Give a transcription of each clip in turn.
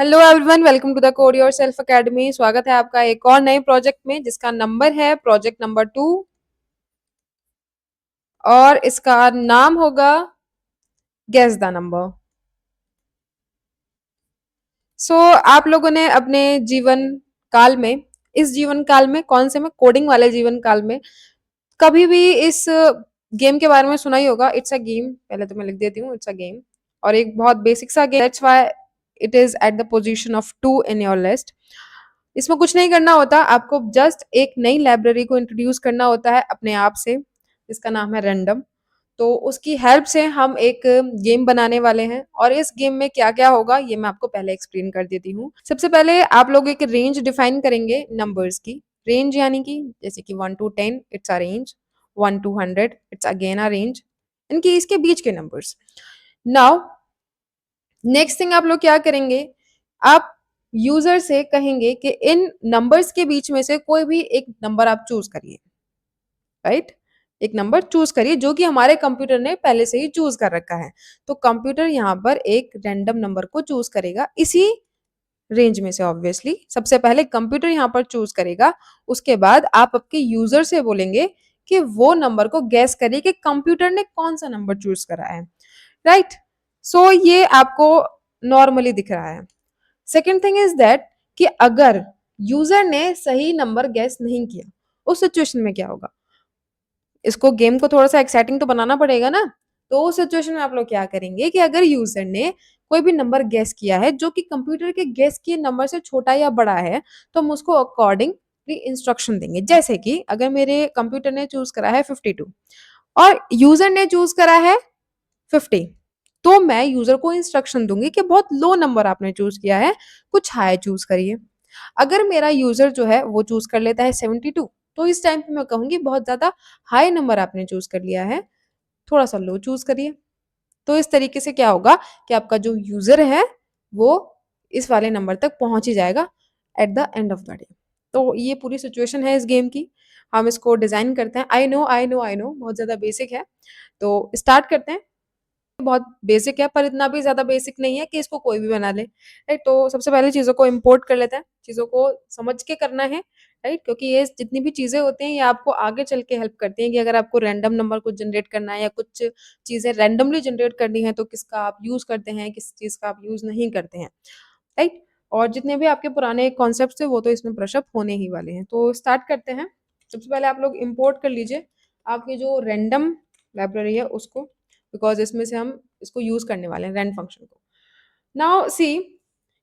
Hello everyone, welcome to the code yourself academy. स्वागत है आपका एक और नए प्रोजेक्ट में जिसका नंबर है प्रोजेक्ट नंबर 2 और इसका नाम होगा गेस द नंबर। आप लोगों ने अपने जीवन काल में, इस जीवन काल में, कौन से में, कोडिंग वाले जीवन काल में कभी भी इस गेम के बारे में सुना ही होगा। इट्स अ गेम, पहले तो मैं लिख देती हूँ, इट्स अ गेम और एक बहुत बेसिक सा game. That's why it is at the position of 2 in your list. इसमें कुछ नहीं करना होता, आपको जस्ट एक नई लाइब्रेरी को इंट्रोड्यूस करना होता है अपने आप से, जिसका नाम है रैंडम। तो उसकी हेल्प से हम एक गेम बनाने वाले हैं और इस गेम में क्या क्या होगा ये मैं आपको पहले एक्सप्लेन कर देती हूँ। सबसे पहले आप लोग एक रेंज डिफाइन करेंगे नंबर्स की। रेंज यानी कि जैसे कि 1 to 10 it's a range, 1 to 100 it's again a range, इनकी इसके बीच के नंबर्स। नाउ नेक्स्ट थिंग आप लोग क्या करेंगे, आप यूजर से कहेंगे कि इन नंबर्स के बीच में से कोई भी एक नंबर आप चूज करिए। राइट, एक नंबर चूज करिए जो कि हमारे कंप्यूटर ने पहले से ही चूज कर रखा है। तो कंप्यूटर यहाँ पर एक रैंडम नंबर को चूज करेगा इसी रेंज में से। ऑब्वियसली सबसे पहले कंप्यूटर यहाँ पर चूज करेगा, उसके बाद आप आपके यूजर से बोलेंगे कि वो नंबर को गैस करिए कि कंप्यूटर ने कौन सा नंबर चूज करा है। राइट, ये आपको नॉर्मली दिख रहा है। सेकेंड थिंग इज दैट कि अगर यूजर ने सही नंबर गैस नहीं किया, उस सिचुएशन में क्या होगा। इसको गेम को थोड़ा सा एक्साइटिंग तो बनाना पड़ेगा ना। तो उस सिचुएशन में आप लोग क्या करेंगे कि अगर यूजर ने कोई भी नंबर गैस किया है जो कि कंप्यूटर के गैस किए नंबर से छोटा या बड़ा है, तो हम उसको अकॉर्डिंगली इंस्ट्रक्शन देंगे। जैसे कि अगर मेरे कंप्यूटर ने चूज करा है 52 और यूजर ने चूज करा है 50, तो मैं यूजर को इंस्ट्रक्शन दूंगी कि बहुत लो नंबर आपने चूज किया है, कुछ हाई चूज करिए। अगर मेरा यूजर जो है वो चूज कर लेता है 72, तो इस टाइम पे मैं कहूंगी बहुत ज्यादा हाई नंबर आपने चूज कर लिया है, थोड़ा सा लो चूज करिए। तो इस तरीके से क्या होगा कि आपका जो यूजर है वो इस वाले नंबर तक पहुंच ही जाएगा at the end of the day. तो ये पूरी सिचुएशन है इस गेम की। हम इसको डिजाइन करते हैं। आई नो बहुत ज्यादा बेसिक है, तो स्टार्ट करते हैं। बहुत बेसिक है पर इतना भी ज़्यादा बेसिक नहीं है कि इसको कोई भी बना ले। राइट, तो सबसे पहले चीज़ों को इम्पोर्ट कर लेते हैं, चीज़ों को समझ के करना है। राइट, क्योंकि ये जितनी भी चीज़ें होती हैं ये आपको आगे चल के हेल्प करती हैं कि अगर आपको रैंडम नंबर कुछ जनरेट करना है या कुछ चीज़ें रैंडमली जनरेट करनी है तो किसका आप यूज़ करते हैं, किस चीज़ का आप यूज़ नहीं करते हैं। राइट, और जितने भी आपके पुराने कॉन्सेप्ट थे वो तो इसमें ब्रश अप होने ही वाले हैं। तो स्टार्ट करते हैं। सबसे पहले आप लोग इम्पोर्ट कर लीजिए आपकी जो रैंडम लाइब्रेरी है उसको, बिकॉज इसमें से हम इसको यूज करने वाले हैं रैंड फंक्शन को। नाउ सी,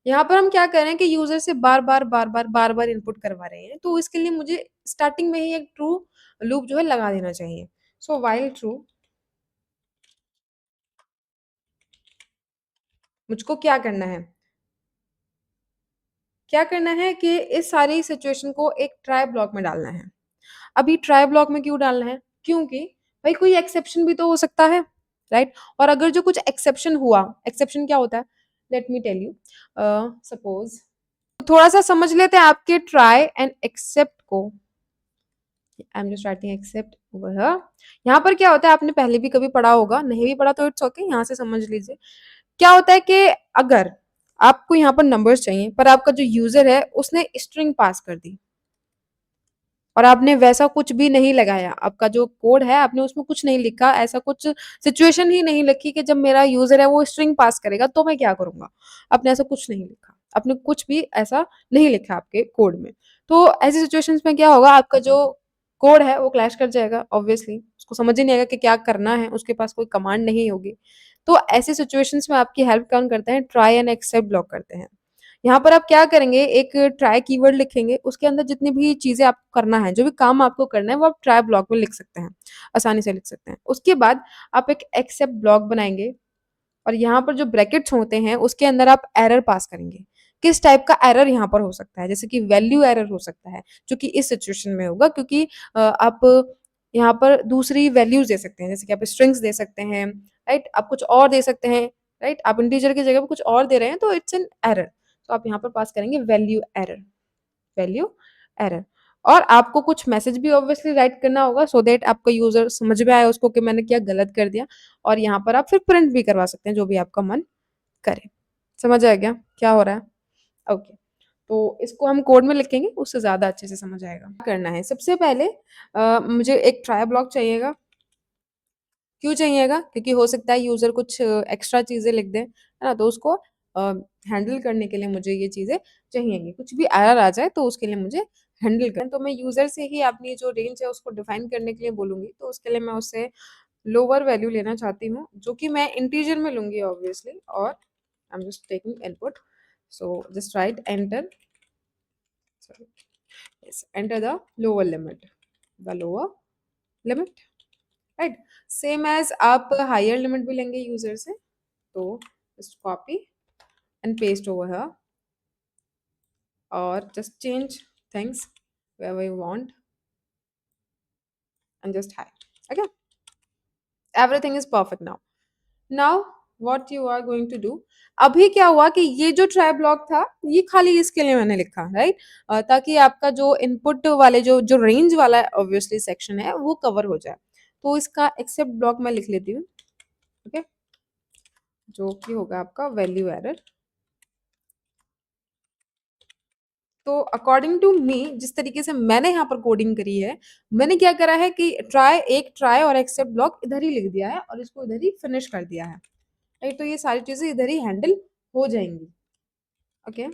यहाँ पर हम क्या कर रहे हैं कि यूजर से बार बार इनपुट करवा रहे हैं, तो इसके लिए मुझे स्टार्टिंग में ही एक ट्रू लूप जो है लगा देना चाहिए। सो वाइल ट्रू, मुझको क्या करना है कि इस सारी सिचुएशन को एक ट्राई ब्लॉक में डालना है। अभी ट्राई ब्लॉक में क्यों डालना है, क्योंकि भाई कोई एक्सेप्शन भी तो हो सकता है। राइट, और अगर जो कुछ एक्सेप्शन हुआ, एक्सेप्शन क्या होता है, let me tell you. Suppose थोड़ा सा समझ लेते हैं आपके ट्राई एंड एक्सेप्ट को। I am just writing except over here. यहाँ पर क्या होता है, आपने पहले भी कभी पढ़ा होगा, नहीं भी पढ़ा तो इट्स ओके, यहाँ से समझ लीजिए। क्या होता है कि अगर आपको यहाँ पर नंबर्स चाहिए पर आपका जो यूजर है उसने स्ट्रिंग पास कर दी और आपने वैसा कुछ भी नहीं लगाया, आपका जो कोड है आपने उसमें कुछ नहीं लिखा, ऐसा कुछ सिचुएशन ही नहीं लिखी कि जब मेरा यूजर है वो स्ट्रिंग पास करेगा तो मैं क्या करूंगा। आपने ऐसा कुछ नहीं लिखा, आपने कुछ भी ऐसा नहीं लिखा आपके कोड में। तो ऐसी सिचुएशंस में क्या होगा, आपका जो कोड है वो क्लैश कर जाएगा। ऑब्वियसली उसको समझ ही नहीं आएगा कि क्या करना है, उसके पास कोई कमांड नहीं होगी। तो ऐसी सिचुएशंस में आपकी हेल्प कौन करते हैं, ट्राई एंड एक्सेप्ट ब्लॉक करते हैं। यहाँ पर आप क्या करेंगे, एक ट्राई कीवर्ड लिखेंगे, उसके अंदर जितनी भी चीजें आपको करना है, जो भी काम आपको करना है वो आप ट्राई ब्लॉक में लिख सकते हैं, आसानी से लिख सकते हैं। उसके बाद आप एक एक्सेप्ट ब्लॉक बनाएंगे और यहाँ पर जो ब्रैकेट्स होते हैं उसके अंदर आप एरर पास करेंगे। किस टाइप का एरर यहाँ पर हो सकता है, जैसे कि वैल्यू एरर हो सकता है, जो कि इस सिचुएशन में होगा क्योंकि आप यहाँ पर दूसरी वैल्यूज दे सकते हैं, जैसे कि आप स्ट्रिंग्स दे सकते हैं। राइट, आप कुछ और दे सकते हैं। राइट, आप इंटीजर की जगह पर कुछ और दे रहे हैं तो इट्स एन एरर। तो आप यहाँ पर पास करेंगे वैल्यू एरर, वैल्यू एरर। और आपको कुछ मैसेज भी ऑब्वियसली राइट करना होगा सो दैट आपका यूजर समझ में आए उसको कि मैंने क्या गलत कर दिया। और यहाँ पर आप फिर प्रिंट भी करवा सकते हैं जो भी आपका मन करे। समझ आ गया क्या हो रहा है। ओके, तो इसको हम कोड में लिखेंगे, उससे ज़्यादा अच्छे से समझ आएगा। क्या करना है सबसे पहले, मुझे एक ट्राई ब्लॉक चाहिएगा। क्यों चाहिएगा? क्योंकि हो सकता है यूज़र कुछ एक्स्ट्रा चीज़ें लिख दें, है ना? तो उसको हैंडल करने के लिए मुझे ये चीज़ें चाहिएँगी। कुछ भी एरर आ जाए तो उसके लिए मुझे हैंडल तो मैं यूज़र से ही अपनी जो रेंज है उसको डिफाइन करने के लिए बोलूँगी। तो उसके लिए मैं उससे लोअर वैल्यू लेना चाहती हूँ, जो कि मैं इंटीजर में लूँगी ऑब्वियसली, और I am just taking input. So just write enter, sorry, yes, enter the lower limit, the lower limit, right. Same as आप हायर लिमिट भी लेंगे यूजर से, तो just copy and paste over here, और just change things wherever you want and just hide. Okay, everything is perfect now. Now what you are going to do, अभी क्या हुआ कि ये जो ट्राई ब्लॉक था ये खाली इसके लिए मैंने लिखा, राइट, ताकि आपका जो इनपुट वाले जो जो रेंज वाला ऑब्वियसली सेक्शन है वो कवर हो जाए। तो इसका एक्सेप्ट ब्लॉक मैं लिख लेती हूँ। ओके, जो कि होगा आपका वैल्यू एरर। तो अकॉर्डिंग टू मी, जिस तरीके से मैंने यहाँ पर कोडिंग करी है, मैंने क्या करा है कि ट्राई और एक्सेप्ट ब्लॉक इधर ही लिख दिया है और इसको इधर ही फिनिश कर दिया है, राइट। तो ये सारी चीजें इधर ही हैंडल हो जाएंगी। ओके,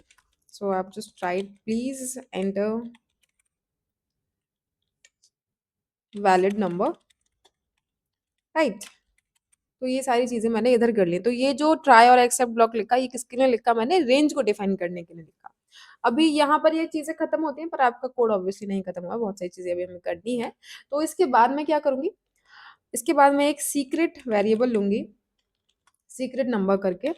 सो आप just try, please enter valid number, right. तो ये सारी चीजें मैंने इधर कर ली। तो ये जो ट्राई और एक्सेप्ट ब्लॉक लिखा, ये किसके लिए लिखा? मैंने रेंज को डिफाइन करने के लिए लिखा। अभी यहाँ पर ये चीजें खत्म होती हैं, पर आपका कोड ऑब्वियसली नहीं खत्म हुआ, बहुत सारी चीजें अभी हमें करनी है। तो इसके बाद मैं क्या करूंगी, इसके बाद मैं एक सीक्रेट वेरिएबल लूंगी, सीक्रेट नंबर करके।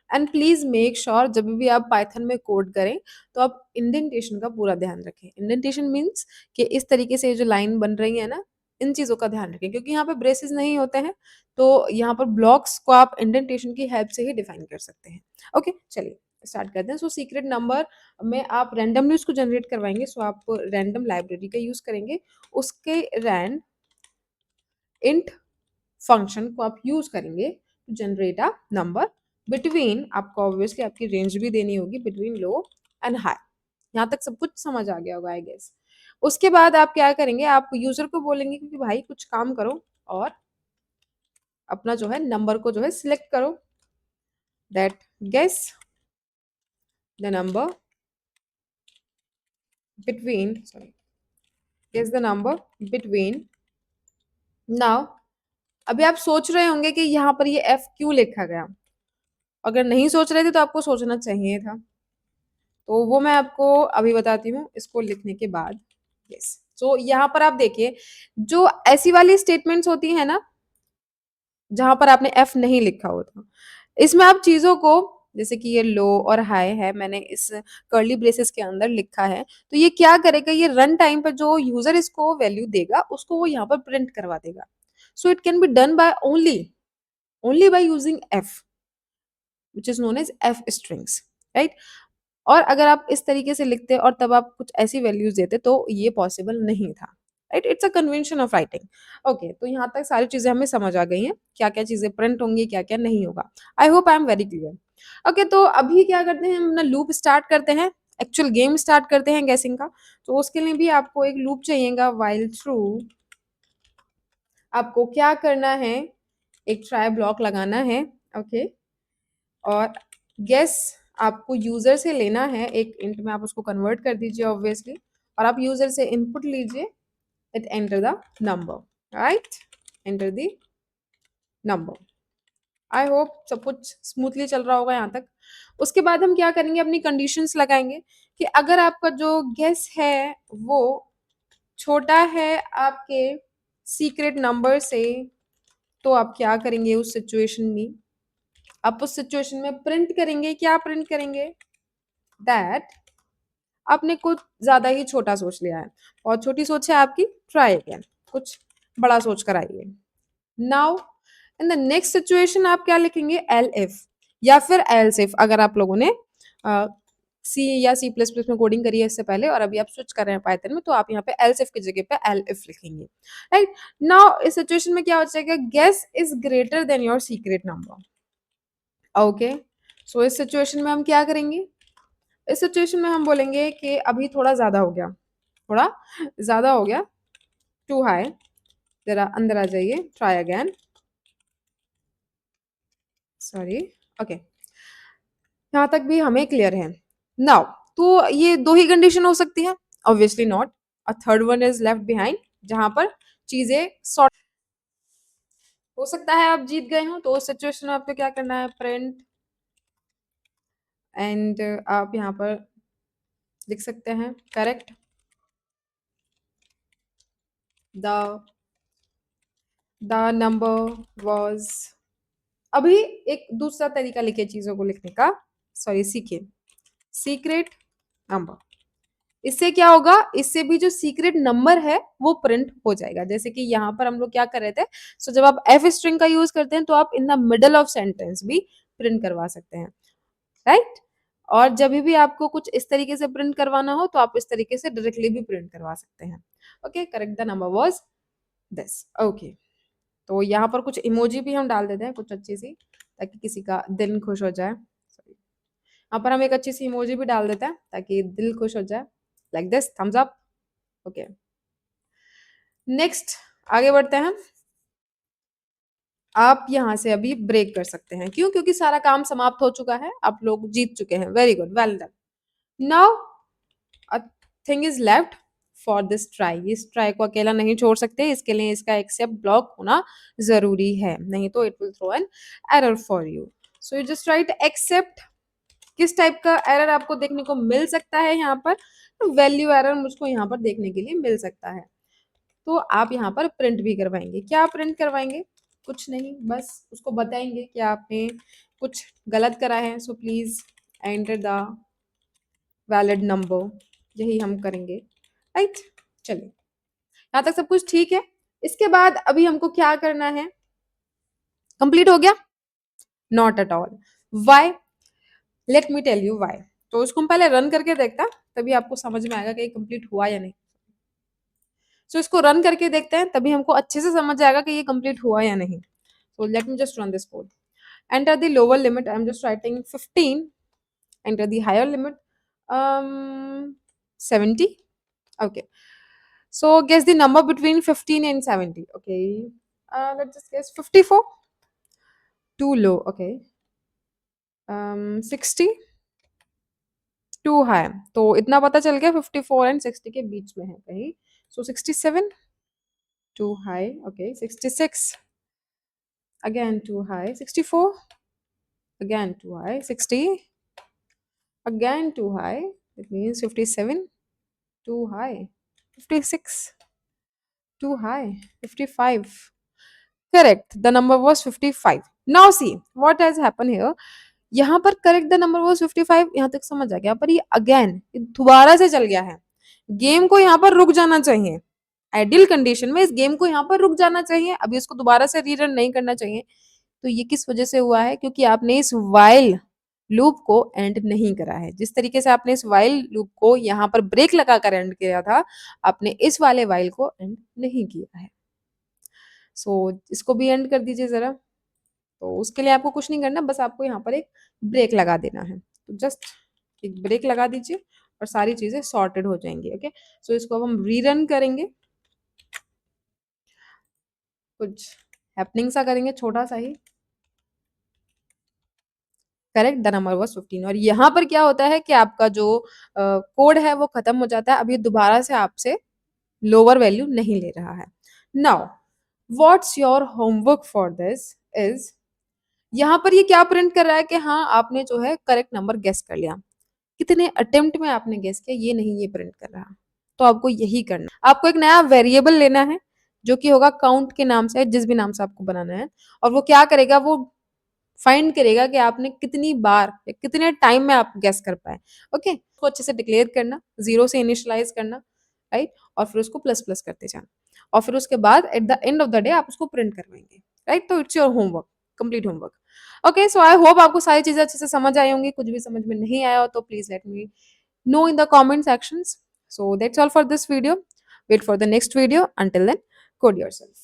एंड प्लीज मेक श्योर जब भी आप पाइथन में कोड करें तो आप इंडेंटेशन का पूरा ध्यान रखें। इंडेंटेशन मीन्स कि इस तरीके से जो लाइन बन रही है ना, इन चीजों का ध्यान रखें, क्योंकि यहाँ पे ब्रेसेस नहीं होते हैं। तो यहाँ पर ब्लॉक्स को आप इंडेंटेशन की हेल्प से ही डिफाइन कर सकते हैं। ओके, चलिए स्टार्ट करते हैं। सो सीक्रेट नंबर में आप रैंडमली उसको जनरेट करवाएंगे। सो आप रैंडम लाइब्रेरी का यूज करेंगे, उसके रैंड इंट फंक्शन को आप यूज करेंगे to generate a number between, आपको ऑब्वियसली आपकी रेंज भी देनी होगी, बिटवीन लो एंड हाई। यहाँ तक सब कुछ समझ आ गया होगा आई गेस। उसके बाद आप क्या करेंगे, आप यूजर को बोलेंगे कि भाई कुछ काम करो और अपना जो है नंबर को जो है सिलेक्ट करो, that guess the number between, sorry, guess the number between. Now अभी आप सोच रहे होंगे कि यहाँ पर ये एफ क्यों लिखा गया। अगर नहीं सोच रहे थे तो आपको सोचना चाहिए था, तो वो मैं आपको अभी बताती हूँ इसको लिखने के बाद। यस, सो यहाँ पर आप देखिए, जो ऐसी वाली स्टेटमेंट्स होती है ना जहां पर आपने एफ नहीं लिखा होता, इसमें आप चीजों को, जैसे कि ये लो और हाई है, मैंने इस कर्ली ब्रेसेस के अंदर लिखा है, तो ये क्या करेगा, ये रन टाइम पर जो यूजर इसको वैल्यू देगा उसको वो यहाँ पर प्रिंट करवा देगा। So it can be done by only only by using f, which is known as f strings, right. और अगर आप इस तरीके से लिखते और तब आप कुछ ऐसी वैल्यूज देते तो ये पॉसिबल नहीं था, right. It's a convention of writing. Okay, तो यहाँ तक सारी चीजें हमें समझ आ गई हैं, क्या क्या चीजें प्रिंट होंगी, क्या क्या नहीं होगा। I hope I am very clear. Okay, तो अभी क्या करते हैं, हम अपना लूप स्टार्ट करते हैं, एक्चुअल गेम स्टार्ट करते हैं गैसिंग का। तो उसके लिए भी आपको एक लूप चाहिएगा, वाइल थ्रू आपको क्या करना है, एक ट्राई ब्लॉक लगाना है। ओके, और गेस आपको यूजर से लेना है, एक इंट में आप उसको कन्वर्ट कर दीजिए ऑब्वियसली, और आप यूजर से इनपुट लीजिए, it enter the number, right, enter the number. I hope सब कुछ स्मूथली चल रहा होगा यहाँ तक। उसके बाद हम क्या करेंगे, अपनी कंडीशंस लगाएंगे कि अगर आपका जो गेस है वो छोटा है आपके सीक्रेट नंबर से, तो आप क्या करेंगे उस सिचुएशन में, आप उस सिचुएशन में प्रिंट करेंगे, क्या प्रिंट करेंगे, दैट आपने कुछ ज्यादा ही छोटा सोच लिया है, बहुत छोटी सोच है आपकी, ट्राई अगेन, कुछ बड़ा सोच कर आइए। Now in the next situation आप क्या लिखेंगे, एल इफ या फिर एल्स इफ। अगर आप लोगों ने सी या सी प्लस प्लस में कोडिंग करी है इससे पहले और अभी आप स्विच कर रहे हैं पाइथन में, तो आप यहाँ पे एल्स इफ की जगह पे एल इफ लिखेंगे, राइट। नाउ इस सिचुएशन में क्या हो जाएगा, guess is greater than your secret number. Okay, so इस सिचुएशन में हम क्या करेंगे, इस सिचुएशन में हम बोलेंगे कि अभी थोड़ा ज़्यादा हो गया, थोड़ा ज़्यादा हो गया, टू हाई। ज़रा अंदर आ जाइए, ट्राई अगेन, सॉरी, ओके, यहाँ तक भी हमें क्लियर है। नाउ तो ये 2 ही कंडीशन हो सकती है? Obviously not, a third one is left behind, जहाँ पर चीज़ें सॉर्ट हो सकता है आप जीत गए हों, तो उस सिचुएशन में आपको क्या करना है, प्रिंट एंड आप यहाँ पर लिख सकते हैं करेक्ट द नंबर वाज। अभी एक दूसरा तरीका लिखिए चीजों को लिखने का, सॉरी सीखिए, सीक्रेट नंबर। इससे क्या होगा, इससे भी जो सीक्रेट नंबर है वो प्रिंट हो जाएगा। जैसे कि यहाँ पर हम लोग क्या कर रहे थे, सो जब आप एफ स्ट्रिंग का यूज करते हैं तो आप in the middle of sentence भी प्रिंट करवा सकते हैं, राइट। और जब भी आपको कुछ इस तरीके से प्रिंट करवाना हो तो आप इस तरीके से डायरेक्टली भी प्रिंट करवा सकते हैं। Okay, correct the number was this. Okay, तो यहाँ पर कुछ इमोजी भी हम डाल देते हैं, कुछ अच्छी सी, ताकि किसी का दिल खुश हो जाए। यहाँ पर हम एक अच्छी सी इमोजी भी डाल देते हैं ताकि दिल खुश हो जाए, like this, thumbs up. Okay, next आगे बढ़ते हैं। आप यहाँ से अभी ब्रेक कर सकते हैं, क्यों? क्योंकि सारा काम समाप्त हो चुका है, आप लोग जीत चुके हैं। Very good, well done. Now a thing is left for this try. इस ट्राई को अकेला नहीं छोड़ सकते, इसके लिए इसका एक्सेप्ट ब्लॉक होना जरूरी है, नहीं तो it will throw an error for you. So you just write except. किस टाइप का एरर आपको देखने को मिल सकता है यहाँ पर, वैल्यू एरर मुझको यहाँ पर देखने के लिए मिल सकता है। तो आप यहाँ पर प्रिंट भी करवाएंगे। क्या प्रिंट करवाएंगे? कुछ नहीं, बस उसको बताएंगे कि आपने कुछ गलत करा है, so please enter the valid number, यही हम करेंगे, राइट। चलिए, यहाँ तक सब कुछ ठीक है। इसके बाद अभी हमको क्या करना है, कंप्लीट हो गया? Not at all. Why? Let me tell you why. तो इसको हम पहले रन करके देखता, तभी आपको समझ में आएगा कि कंप्लीट हुआ या नहीं। सो इसको रन करके देखते हैं, तभी हमको अच्छे से समझ आएगा कि ये कंप्लीट हुआ या नहीं। So let me just run this code. Enter the lower limit. I'm just writing 15. Enter the higher limit. 70. Okay. So guess the number between 15 and 70. Okay. Let's just guess 54. Too low. Okay. 60. Too high. तो इतना पता चल गया 54 and 60 के बीच में है कहीं. So 67. Too high. Okay. 66. Again too high. 64. Again too high. 60. Again too high. It means 57. Too high. 56. Too high. 55. Correct. The number was 55. Now see what has happened here. यहाँ पर करेक्ट द नंबर was 55, यहाँ तक समझ आ गया, पर ये again दोबारा से चल गया है। गेम को यहाँ पर रुक जाना चाहिए। आइडियल कंडीशन में इस गेम को यहाँ पर रुक जाना चाहिए, अभी इसको दोबारा से रीरन नहीं करना चाहिए। तो ये किस वजह से हुआ है? क्योंकि आपने इस वाइल लूप को एंड नहीं करा है। जिस तरीके से आपने इस वाइल लूप को यहाँ पर ब्रेक लगाकर एंड किया था, आपने इस वाले वाइल को एंड नहीं किया है। सो इसको भी एंड कर दीजिए जरा। तो उसके लिए आपको कुछ नहीं करना, बस आपको यहाँ पर एक ब्रेक लगा देना है। तो जस्ट एक ब्रेक लगा दीजिए और सारी चीजें सॉर्टेड हो जाएंगी। ओके, सो इसको अब हम रीरन करेंगे, कुछ हैपनिंग सा करेंगे छोटा सा ही। Correct the number was 15। और यहाँ पर क्या होता है कि आपका जो कोड है वो खत्म हो जाता है, अब ये दोबारा से आपसे लोअर वैल्यू नहीं ले रहा है। Now what's your homework for this is, यहाँ पर ये क्या प्रिंट कर रहा है कि हाँ आपने जो है करेक्ट नंबर गेस कर लिया। कितने अटेम्प्ट में आपने गेस किया ये नहीं ये प्रिंट कर रहा। तो आपको यही करना, आपको एक नया वेरिएबल लेना है जो कि होगा काउंट के नाम से, जिस भी नाम से आपको बनाना है। और वो क्या करेगा, वो फाइंड करेगा कि आपने कितनी बार या कितने टाइम में आप गेस कर पाए। ओके, उसको अच्छे से डिक्लेयर करना, जीरो से इनिशियलाइज करना, राइट, और फिर उसको प्लस प्लस करते जाना, और फिर उसके बाद at the end of the day आप उसको प्रिंट करवाएंगे, राइट। तो it's your homework, complete homework. Okay, so I hope आपको सारी चीजें अच्छे से समझ आई होंगी। कुछ भी समझ में नहीं आया हो तो please let me know in the comment sections. So that's all for this video. Wait for the next video. Until then, code yourself.